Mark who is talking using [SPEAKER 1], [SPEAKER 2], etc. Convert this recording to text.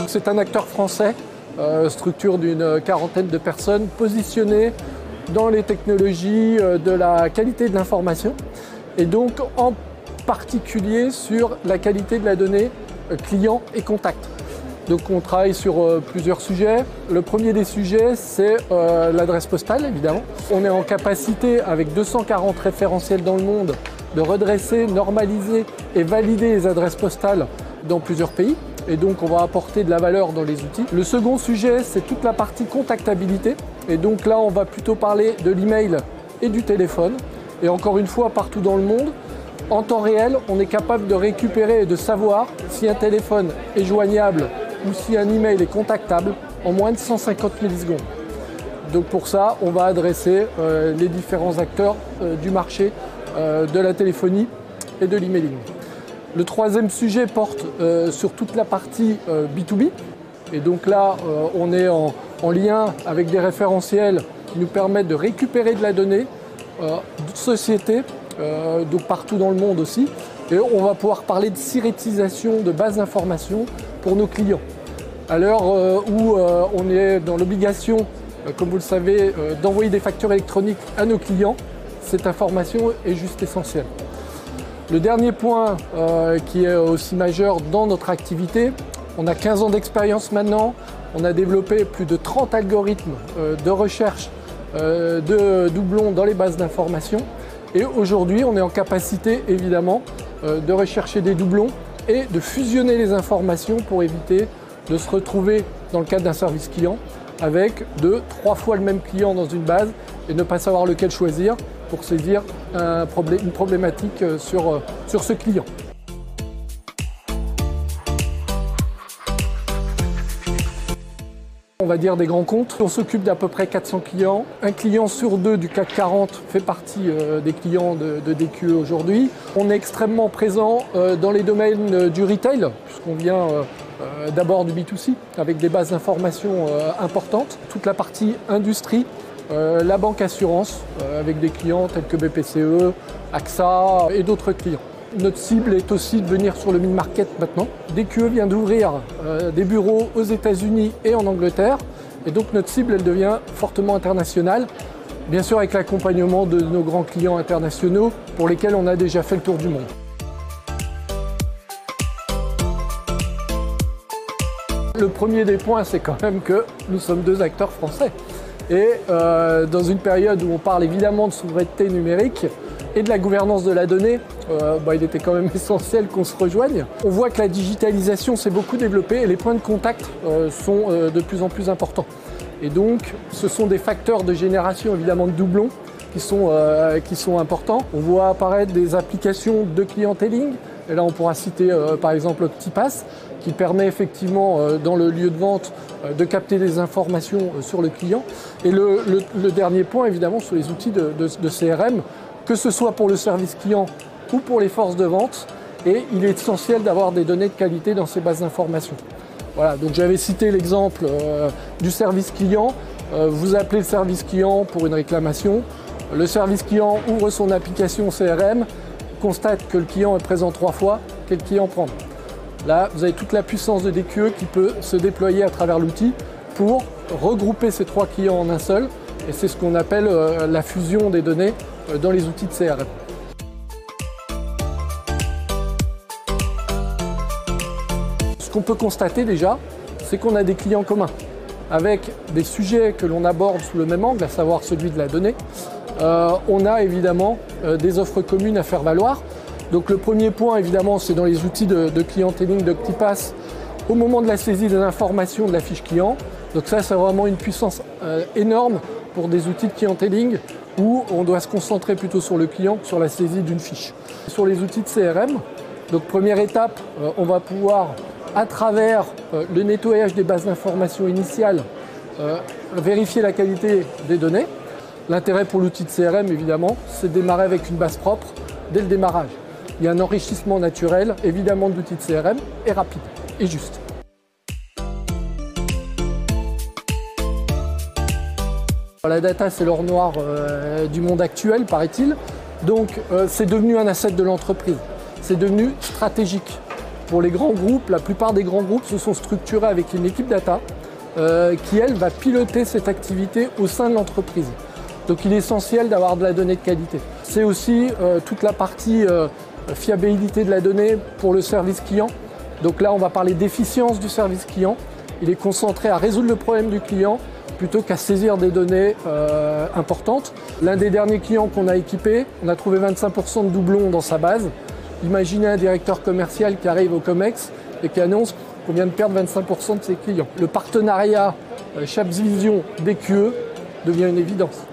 [SPEAKER 1] c'est un acteur français, structure d'une quarantaine de personnes, positionné dans les technologies de la qualité de l'information et donc en particulier sur la qualité de la donnée client et contact. Donc on travaille sur plusieurs sujets. Le premier des sujets, c'est l'adresse postale, évidemment. On est en capacité, avec 240 référentiels dans le monde, de redresser, normaliser et valider les adresses postales dans plusieurs pays. Et donc on va apporter de la valeur dans les outils. Le second sujet, c'est toute la partie contactabilité. Et donc là, on va plutôt parler de l'email et du téléphone. Et encore une fois, partout dans le monde, en temps réel, on est capable de récupérer et de savoir si un téléphone est joignable ou si un email est contactable en moins de 150 millisecondes. Donc pour ça, on va adresser les différents acteurs du marché de la téléphonie et de l'emailing. Le troisième sujet porte sur toute la partie B2B. Et donc là, on est en lien avec des référentiels qui nous permettent de récupérer de la donnée de sociétés, donc partout dans le monde aussi. Et on va pouvoir parler de syrétisation de bases d'informations pour nos clients. À l'heure où on est dans l'obligation, comme vous le savez, d'envoyer des factures électroniques à nos clients, cette information est juste essentielle. Le dernier point qui est aussi majeur dans notre activité, on a 15 ans d'expérience maintenant, on a développé plus de 30 algorithmes de recherche de doublons dans les bases d'informations et aujourd'hui on est en capacité évidemment de rechercher des doublons et de fusionner les informations pour éviter de se retrouver dans le cadre d'un service client avec 2-3 fois le même client dans une base et ne pas savoir lequel choisir pour saisir une problématique sur ce client. On va dire des grands comptes. On s'occupe d'à peu près 400 clients. Un client sur 2 du CAC 40 fait partie des clients de DQE aujourd'hui. On est extrêmement présent dans les domaines du retail, puisqu'on vient d'abord du B2C, avec des bases d'informations importantes. Toute la partie industrie, la banque assurance, avec des clients tels que BPCE, AXA et d'autres clients. Notre cible est aussi de venir sur le mid-market maintenant. DQE vient d'ouvrir des bureaux aux États-Unis et en Angleterre. Et donc notre cible, elle devient fortement internationale. Bien sûr avec l'accompagnement de nos grands clients internationaux pour lesquels on a déjà fait le tour du monde. Le premier des points, c'est quand même que nous sommes 2 acteurs français. Et dans une période où on parle évidemment de souveraineté numérique et de la gouvernance de la donnée, il était quand même essentiel qu'on se rejoigne. On voit que la digitalisation s'est beaucoup développée et les points de contact sont de plus en plus importants. Et donc, ce sont des facteurs de génération évidemment de doublons qui sont importants. On voit apparaître des applications de clienteling. Et là, on pourra citer par exemple OptiPass, qui permet effectivement dans le lieu de vente de capter des informations sur le client. Et le dernier point, évidemment, sur les outils de CRM, que ce soit pour le service client ou pour les forces de vente. Et il est essentiel d'avoir des données de qualité dans ces bases d'informations. Voilà, donc j'avais cité l'exemple du service client. Vous appelez le service client pour une réclamation. Le service client ouvre son application CRM, constate que le client est présent 3 fois, quel client prendre. Là, vous avez toute la puissance de DQE qui peut se déployer à travers l'outil pour regrouper ces 3 clients en un seul. Et c'est ce qu'on appelle la fusion des données dans les outils de CRM. Ce qu'on peut constater déjà, c'est qu'on a des clients communs avec des sujets que l'on aborde sous le même angle, à savoir celui de la donnée. On a évidemment des offres communes à faire valoir. Donc le premier point, évidemment, c'est dans les outils de clienteling d'OptiPass au moment de la saisie des informations de la fiche client. Donc ça, c'est vraiment une puissance énorme pour des outils de clienteling où on doit se concentrer plutôt sur le client que sur la saisie d'une fiche. Sur les outils de CRM, donc première étape, on va pouvoir, à travers le nettoyage des bases d'informations initiales, vérifier la qualité des données. L'intérêt pour l'outil de CRM, évidemment, c'est de démarrer avec une base propre dès le démarrage. Il y a un enrichissement naturel, évidemment, de l'outil de CRM, et rapide, et juste. La data, c'est l'or noir du monde actuel, paraît-il. Donc, c'est devenu un asset de l'entreprise. C'est devenu stratégique. Pour les grands groupes, la plupart des grands groupes se sont structurés avec une équipe data qui, elle, va piloter cette activité au sein de l'entreprise. Donc il est essentiel d'avoir de la donnée de qualité. C'est aussi toute la partie fiabilité de la donnée pour le service client. Donc là, on va parler d'efficience du service client. Il est concentré à résoudre le problème du client plutôt qu'à saisir des données importantes. L'un des derniers clients qu'on a équipé, on a trouvé 25% de doublons dans sa base. Imaginez un directeur commercial qui arrive au COMEX et qui annonce qu'on vient de perdre 25% de ses clients. Le partenariat Chaps Vision BQE devient une évidence.